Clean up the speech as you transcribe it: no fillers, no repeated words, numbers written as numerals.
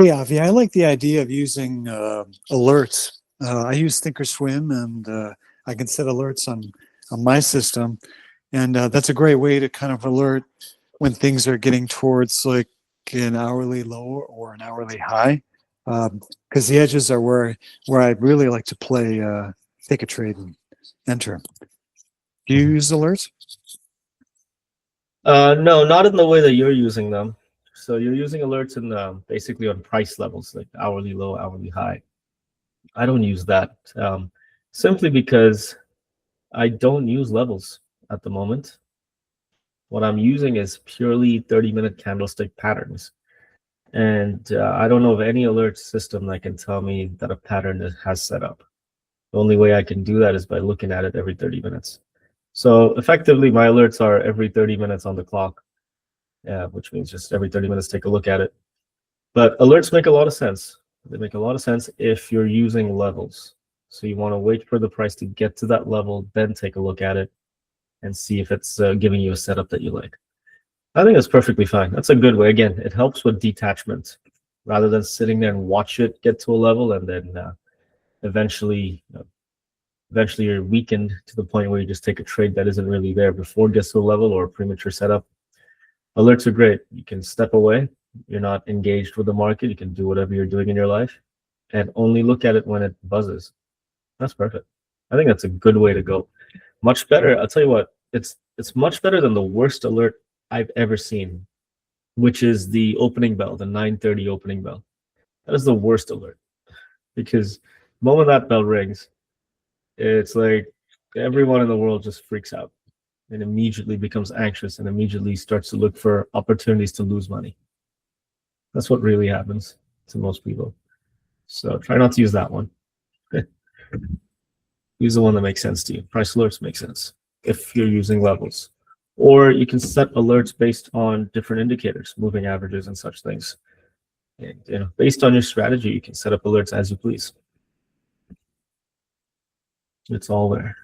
Hey, Avi, I like the idea of using alerts. I use Thinkorswim, and I can set alerts on my system, and that's a great way to kind of alert when things are getting towards like an hourly low or an hourly high, because the edges are where I really like to play, take a trade and enter. Do you Mhm. use alerts? No, not in the way that you're using them. So you're using alerts in basically on price levels, like hourly low, hourly high. I don't use that simply because I don't use levels at the moment. What I'm using is purely 30-minute candlestick patterns. And I don't know of any alert system that can tell me that a pattern has set up. The only way I can do that is by looking at it every 30 minutes. So effectively, my alerts are every 30 minutes on the clock, which means just every 30 minutes take a look at it. But alerts make a lot of sense. They make a lot of sense if you're using levels. So you want to wait for the price to get to that level, then take a look at it and see if it's giving you a setup that you like. I think that's perfectly fine. That's a good way. Again, it helps with detachment rather than sitting there and watch it get to a level and then eventually, eventually you're weakened to the point where you just take a trade that isn't really there before it gets to a level or a premature setup. Alerts are great. You can step away. You're not engaged with the market. You can do whatever you're doing in your life and only look at it when it buzzes. That's perfect. I think that's a good way to go. Much better. I'll tell you what, it's much better than the worst alert I've ever seen, which is the opening bell, the 9:30 opening bell. That is the worst alert because the moment that bell rings, it's like everyone in the world just freaks out and immediately becomes anxious and immediately starts to look for opportunities to lose money. That's what really happens to most people. So try not to use that one. Use the one that makes sense to you. Price alerts make sense if you're using levels. Or you can set alerts based on different indicators, moving averages and such things. And, based on your strategy, you can set up alerts as you please. It's all there.